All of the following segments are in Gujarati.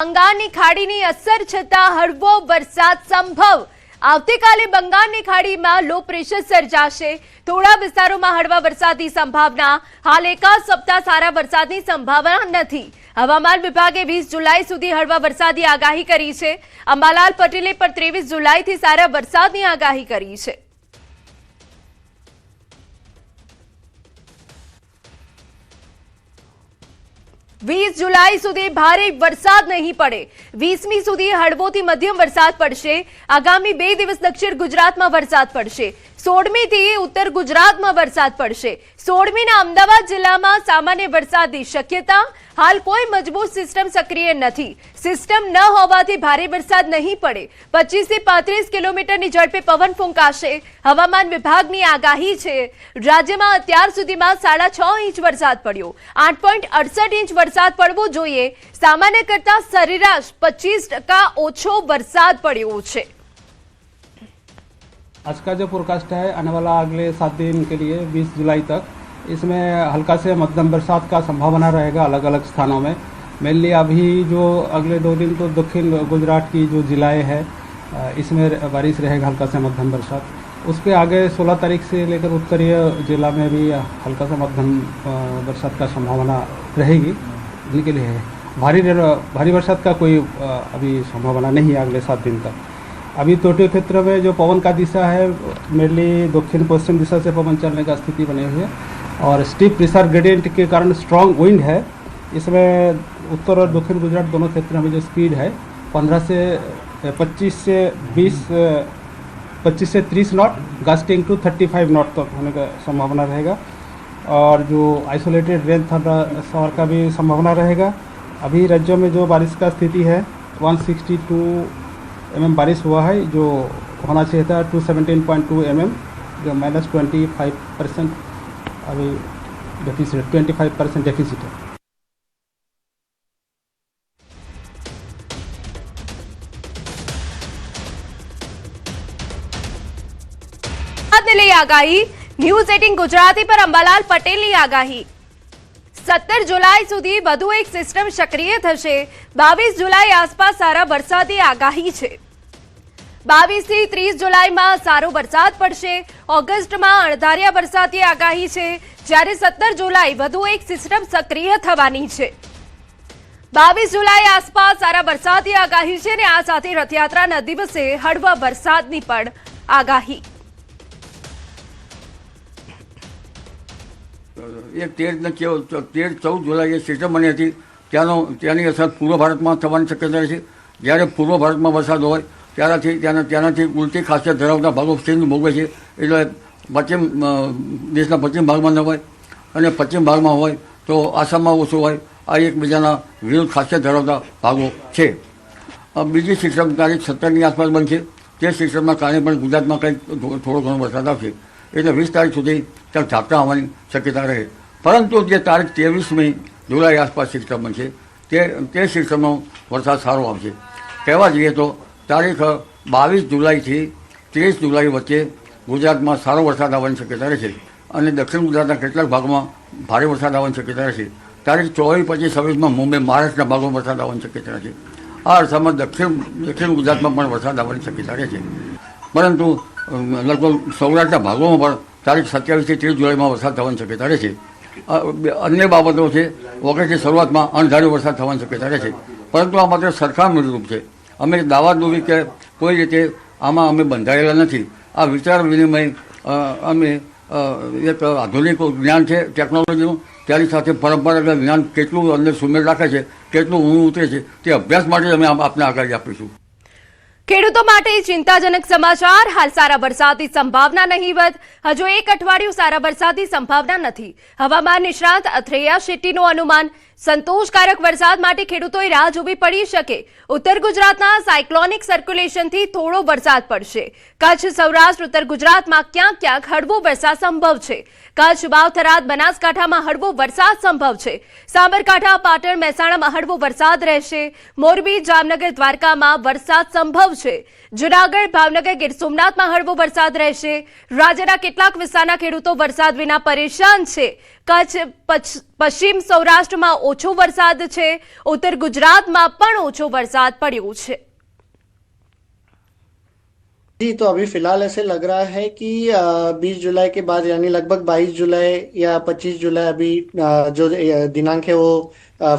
બંગાળની ખાડીની અસર છતાં હળવો વરસાદ સંભવ। આવતીકાલે બંગાળની ખાડીમાં લો પ્રેશર સર્જાશે। થોડા વિસ્તારોમાં હળવા વરસાદની સંભાવના। હાલ એકાદ સપ્તાહ સારા વરસાદની સંભાવના નથી। હવામાન વિભાગે 20 જુલાઈ સુધી હળવા વરસાદની આગાહી કરી છે। અંબાલાલ પટેલે પણ 23 જુલાઈથી સારા વરસાદની આગાહી કરી છે। વીસ जुलाई સુધી ભારે વરસાદ નહીં પડે। 20મી સુધી હળવોથી મધ્યમ વરસાદ પડશે। આગામી 2 દિવસ દક્ષિણ ગુજરાતમાં વરસાદ પડશે। 16મી થી ઉત્તર ગુજરાતમાં વરસાદ પડશે। 16મીના અમદાવાદ જિલ્લામાં સામાન્ય વરસાદની શક્યતા। હાલ કોઈ મજબૂત સિસ્ટમ સક્રિય નથી। સિસ્ટમ ન હોવાથી ભારે વરસાદ નહીં પડે। 25 થી 35 કિલોમીટરની ઝડપે પવન ફૂંકાશે। હવામાન વિભાગની આગાહી છે રાજ્યમાં અત્યાર સુધીમાં 6.5 ઇંચ વરસાદ પડ્યો। 8.68 ઇંચ વરસાદ પડવો જોઈએ। સામાન્ય કરતા સરેરાશ 25% ઓછો વરસાદ પડ્યો છે। आज का जो फोरकास्ट है आने वाला अगले 7 दिन के लिए 20 जुलाई तक, इसमें हल्का से मध्यम बरसात का संभावना रहेगा अलग अलग स्थानों में। मेनली अभी जो अगले 2 दिन तो दक्षिण गुजरात की जो जिलाएं हैं इसमें बारिश रहेगा हल्का से मध्यम बरसात। उसके आगे 16 तारीख से लेकर उत्तरीय जिला में भी हल्का से मध्यम बरसात का संभावना रहेगी। इनके लिए भारी बरसात का कोई अभी संभावना नहीं है अगले 7 दिन तक। अभी तटीय क्षेत्र में जो पवन का दिशा है मेनली दक्षिण पश्चिम दिशा से पवन चलने का स्थिति बनी हुई है और स्टीप प्रेशर ग्रेडियंट के कारण स्ट्रॉन्ग विंड है। इसमें उत्तर और दक्षिण गुजरात दोनों क्षेत्रों में जो स्पीड है 25 से 30 नॉट गस्टिंग टू 35 नॉट तक होने का संभावना रहेगा और जो आइसोलेटेड रेन शॉवर का भी संभावना रहेगा। अभी राज्यों में जो बारिश का स्थिति है 162 mm बारिश हुआ है, जो होना चाहिए था 217.2 mm, जो -25% अभी डेफिसिट 25% डेफिसिट है। आगाही न्यूज 18 गुजराती पर अंबालाल पटेलની आगाही। 17 जुलाई સુધી વધુ એક સિસ્ટમ સક્રિય થશે। 22 જુલાઈ આસપાસ સારા વરસાદની આગાહી છે। 22 થી 30 જુલાઈમાં સારો વરસાદ પડશે। ઓગસ્ટમાં અણધાર્યા વરસાદની આગાહી છે, જ્યારે 17 જુલાઈ વધુ એક સિસ્ટમ સક્રિય થવાની છે। 22 જુલાઈ આસપાસ સારા વરસાદની આગાહી છે અને આ સાથે રથયાત્રાના દિવસે હળવા વરસાદની પણ આગાહી। એક 13-14 જુલાઈએ સિસ્ટમ બની હતી, ત્યાંની અસર પૂર્વ ભારતમાં થવાની શક્યતા છે। જ્યારે પૂર્વ ભારતમાં વરસાદ હોય ત્યાંનાથી ઉલટી ખાસિયત ધરાવતા ભાગો સિંધ ભોગવે છે, એટલે દેશના પશ્ચિમ ભાગમાં ન હોય અને પશ્ચિમ ભાગમાં હોય તો આસામમાં ઓછું હોય। આ એકબીજાના વિરુદ્ધ ખાસિયત ધરાવતા ભાગો છે। બીજી સિસ્ટમ તારીખ 17ની આસપાસ બનશે। તે સિસ્ટમના કારણે પણ ગુજરાતમાં કંઈક થોડો ઘણો વરસાદ આવશે, એટલે 20 તારીખ સુધી ત્યાં ઝાપટા આવવાની શક્યતા રહે। પરંતુ જે તારીખ 23મી જુલાઈ આસપાસ સિસ્ટમ બનશે તે સિસ્ટમનો વરસાદ સારો આવશે। કહેવા જઈએ તો તારીખ 22 જુલાઈથી 30 જુલાઈ વચ્ચે ગુજરાતમાં સારો વરસાદ આવવાની શક્યતા રહેશે અને દક્ષિણ ગુજરાતના કેટલાક ભાગોમાં ભારે વરસાદ આવવાની શક્યતા રહેશે। તારીખ 24, 25, 26માં મુંબઈ મહારાષ્ટ્રના ભાગોમાં વરસાદ આવવાની શક્યતા રહેશે। આ અરસામાં દક્ષિણ ગુજરાતમાં પણ વરસાદ આવવાની શક્યતા રહેશે। પરંતુ લગભગ સૌરાષ્ટ્રના ભાગોમાં પણ તારીખ 27 થી 30 જુલાઈમાં વરસાદ થવાની શક્યતા રહેશે। અન્ય બાબતો છે, ઓગસ્ટની શરૂઆતમાં અણધાર્યો વરસાદ થવાની શક્યતા રહેશે, પરંતુ આ માત્ર સરખામણીરૂપ છે। અમે દાવા દોરી કે કોઈ રીતે આમાં અમે બંધાયેલા નથી। આ વિચાર વિનિમય અમે એક આધુનિક જ્ઞાન છે ટેકનોલોજીનું, તેની સાથે પરંપરાગત જ્ઞાન કેટલું અંદર સુમેળ રાખે છે, કેટલું ઊંડું ઉતરે છે, તે અભ્યાસ માટે અમે આપને આગાહી આપીશું। ખેડૂતો માટે ચિંતાજનક સમાચાર। હાલ સારા વરસાદની સંભાવના નહીવત। હજુ એક અઠવાડિયું સારા વરસાદની સંભાવના નથી। હવામાન નિષ્ણાત અથૈયા શેટ્ટીનું અનુમાન। સંતોષકારક વરસાદ માટે ખેડૂતોએ રાહ જોવી પડી શકે। ઉત્તર ગુજરાતના સાયક્લોનિક સર્ક્યુલેશનથી થોડો વરસાદ પડશે। કચ્છ, સૌરાષ્ટ્ર, ઉત્તર ગુજરાતમાં ક્યાંક હળવો વરસાદ સંભવ છે। કચ્છ, બાવથરાદ, બનાસકાંઠામાં હળવો વરસાદ સંભવ છે। સાબરકાંઠા, પાટણ, મહેસાણામાં હળવો વરસાદ રહેશે। મોરબી, જામનગર, દ્વારકામાં વરસાદ સંભવ છે। જૂનાગઢ, ભાવનગર, ગીર સોમનાથમાં હળવો વરસાદ રહેશે। રાજ્યના કેટલાક વિસ્તારના ખેડૂતો વરસાદ વિના પરેશાન છે। કચ્છ, પશ્ચિમ સૌરાષ્ટ્રમાં ઓછો વરસાદ છે, ઉત્તર ગુજરાતમાં પણ ઓછો વરસાદ પડ્યો છે। जी, तो अभी फिलहाल ऐसे लग रहा है कि 20 जुलाई के बाद यानी लगभग 22 जुलाई या 25 जुलाई अभी जो दिनांक है वो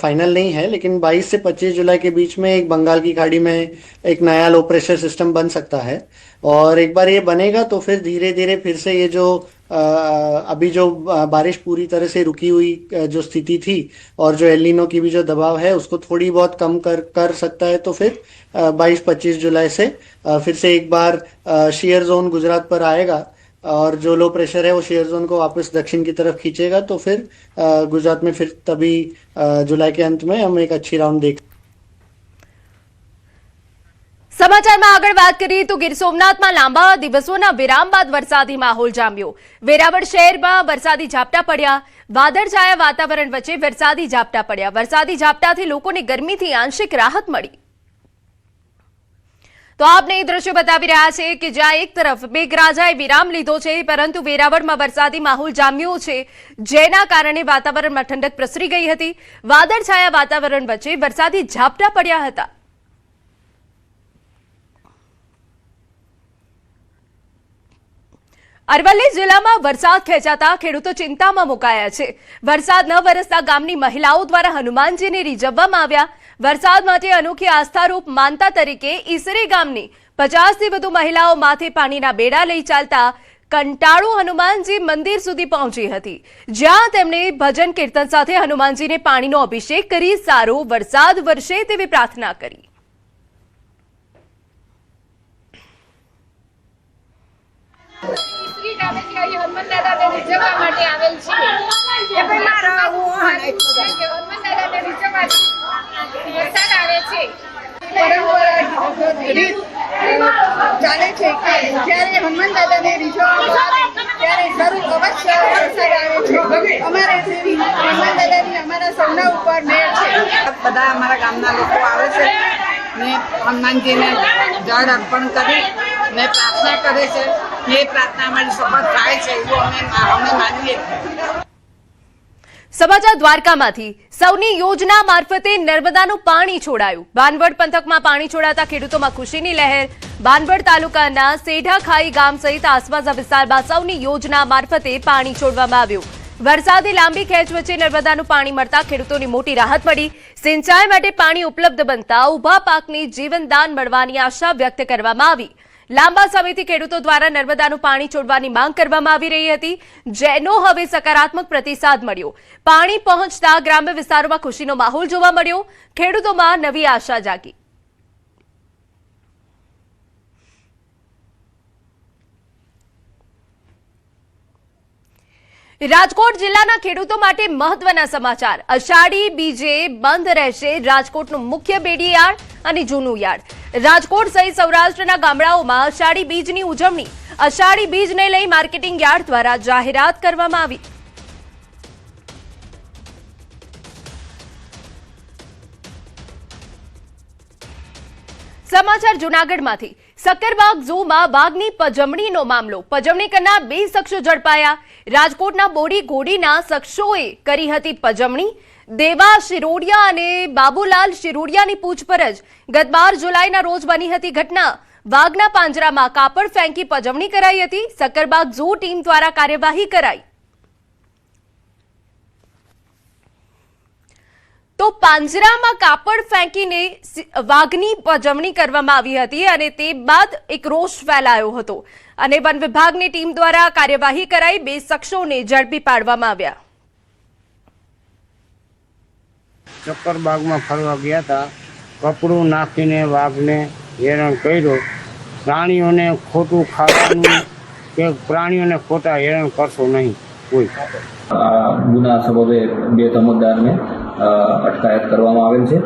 फाइनल नहीं है, लेकिन 22 से 25 जुलाई के बीच में एक बंगाल की खाड़ी में एक नया लो प्रेशर सिस्टम बन सकता है। और एक बार ये बनेगा तो फिर धीरे धीरे फिर से ये जो अभी जो बारिश पूरी तरह से रुकी हुई जो स्थिति थी और जो एलिनो की भी जो दबाव है उसको थोड़ी बहुत कम कर सकता है। तो फिर 22-25 जुलाई से फिर से एक बार शेयर जोन गुजरात पर आएगा और जो लो प्रेशर है वो शेयर जोन को वापस दक्षिण की तरफ खींचेगा। तो फिर गुजरात में फिर तभी जुलाई के अंत में हम एक अच्छी राउंड देख। સમાચારમાં આગળ વાત કરીએ તો ગીર સોમનાથમાં લાંબા દિવસોના વિરામ બાદ વરસાદી માહોલ જામ્યો। વેરાવળ શહેરમાં વરસાદી ઝાપટા પડ્યા। વાદળછાયા વાતાવરણ વચ્ચે વરસાદી ઝાપટા પડ્યા। વરસાદી ઝાપટાથી લોકોને ગરમીથી આંશિક રાહત મળી। તો આપને એ દ્રશ્યો બતાવી રહ્યા છે કે જ્યાં એક તરફ મેઘરાજાએ વિરામ લીધો છે, પરંતુ વેરાવળમાં વરસાદી માહોલ જામ્યો છે, જેના કારણે વાતાવરણમાં ઠંડક પ્રસરી ગઈ હતી। વાદળછાયા વાતાવરણ વચ્ચે વરસાદી ઝાપટા પડ્યા હતા। અરવલ્લી જિલ્લામાં વરસાદ ખેંચાતા ખેડૂતો ચિંતામાં મુકાયા છે। વરસાદ ન વરસતા ગામની મહિલાઓ દ્વારા હનુમાનજીને રીઝવવામાં આવ્યા। વરસાદ માટે અનોખી આસ્થારૂપ માનતા તરીકે ઈસરી ગામની 50થી વધુ મહિલાઓ માથે પાણીના બેડા લઈ ચાલતા કંટાળુ હનુમાનજી મંદિર સુધી પહોંચી હતી, જ્યાં તેમણે ભજન કીર્તન સાથે હનુમાનજીને પાણીનો અભિષેક કરી સારો વરસાદ વરસે તેવી પ્રાર્થના કરી। હનુમાન દાદાને રીઝવવા માટે આવેલ છે કે હનુમાન દાદાને રીઝવવાથી વરસાદ આવે છે। રીત ચાલે છે કે જ્યારે હનુમાન દાદાને રીઝવવામાં આવે ત્યારે જરૂર અવશ્ય વરસાદ આવે છે। અમારે હનુમાન દાદાની અમારા સૌના ઉપર મેળ છે। બધા અમારા ગામના લોકો આવે છે ને હનુમાનજીને જળ અર્પણ કરી ને પ્રાર્થના કરે છે। એ પ્રાર્થના અમારી સફળ થાય છે એવું અમે માનીએ છીએ। સમાચાર દ્વારકામાંથી સૌની યોજના મારફતે નર્મદાનું પાણી છોડાયું। બાનવડ પંથકમાં પાણી છોડાતા ખેડૂતોમાં ખુશીની લહેર। બાનવડ તાલુકાના સેઢાખાઈ ગામ સહિત આસપાસના વિસ્તારમાં સૌની યોજના મારફતે પાણી છોડવામાં આવ્યું। વરસાદે લાંબી ખેંચ વચ્ચે નર્મદાનું પાણી મળતા ખેડૂતોની મોટી રાહત મળી। સિંચાઈ માટે પાણી ઉપલબ્ધ બનતા ઉભા પાકની જીવનદાન મળવાની આશા વ્યક્ત કરવામાં આવી। લાંબા સમયથી ખેડૂતો દ્વારા નર્મદાનું પાણી છોડવાની માંગ કરવામાં આવી રહી હતી, જેનો હવે સકારાત્મક પ્રતિસાદ મળ્યો। પાણી પહોંચતા ગ્રામ્ય વિસ્તારોમાં ખુશીનો માહોલ જોવા મળ્યો। ખેડૂતોમાં નવી આશા જાગી। રાજકોટ જિલ્લાના ખેડૂતો માટે મહત્વના સમાચાર। અષાઢી બીજે બંધ રહેશે રાજકોટનું મુખ્ય બેડી યાર્ડ અને જૂનું યાર્ડ। રાજકોટ સહિત સૌરાષ્ટ્રના ગામડાઓમાં અષાઢી બીજની ઉજવણી। અષાઢી બીજને લઈ માર્કેટિંગ યાર્ડ દ્વારા જાહેરાત કરવામાં આવી। સમાચાર જૂનાગઢમાંથી સક્કરબાગ ઝૂમાં વાઘની પજવણીનો મામલો। પજવણી કરનાર 2 શખ્સો ઝડપાયા। રાજકોટના બોડી ઘોડીના શખ્સોએ કરી હતી પજવણી। દેવા શિરોડિયા અને બાબુલાલ શિરોડિયાની પૂછપરછ। ગત 12 જુલાઈના રોજ બની હતી ઘટના। વાઘના પાંજરામાં કાપડ ફેંકી પજવણી કરાઈ હતી। સક્કરબાગ ઝૂ ટીમ દ્વારા કાર્યવાહી કરાઈ। તો પાંજરામાં કાપડ ફેંકીને વાઘની પજવણી કરવામાં આવી હતી અને તે બાદ એક રોષ ફેલાયો હતો અને વન વિભાગની ટીમ દ્વારા કાર્યવાહી કરાઈ। 2 શખ્સોને ઝડપી પાડવામાં આવ્યા। સક્કરબાગમાં ફરવા ગયા હતા, કપડું નાખીને વાઘને હેરાન કર્યો। પ્રાણીઓને ખોટું ખાવાનું કે પ્રાણીઓને ખોટા હેરાન કરશો નહીં કોઈ। ગુના સબબે 2 તમતદારને અટકાયત કરવામાં આવેલ છે,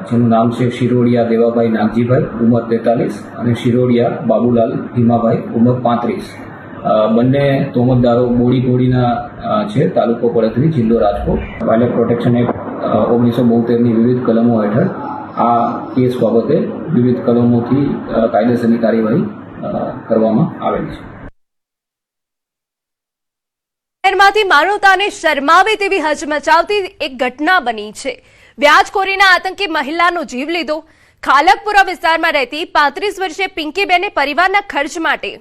જેનું નામ છે શિરોડિયા દેવાભાઈ નાગજીભાઈ ઉંમર 43 અને શિરોડિયા બાબુલાલ ભીમાભાઈ ઉંમર 35। બંને તોમતદારો બોડી ઘોડીના છે, તાલુકો પડતરી, જિલ્લો રાજકોટ। વાઇલ્ડ પ્રોટેક્શન એક્ટ 1972ની વિવિધ કલમો હેઠળ આ કેસ બાબતે વિવિધ કલમોથી કાયદેસરની કાર્યવાહી કરવામાં આવેલ છે। શહેરમાંથી માનવતાને શરમાવે તેવી હચમચાવતી એક ઘટના બની છે. વ્યાજખોરીના આતંકે મહિલાનો જીવ લીધો. ખાલકપુરા વિસ્તારમાં રહેતી 35 વર્ષીય પિંકીબેને પરિવારના ખર્ચ માટે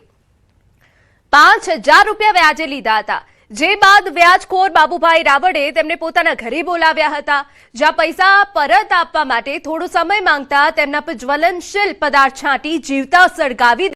5,000 રૂપિયા વ્યાજે લીધા હતા. જે બાદ વ્યાજખોર બાબુભાઈ રાવળે તેમને પોતાના ઘરે બોલાવ્યા હતા, જ્યાં પૈસા પરત આપવા માટે થોડો સમય માંગતા તેમના પર જ્વલનશીલ પદાર્થ છાંટી જીવતા સળગાવી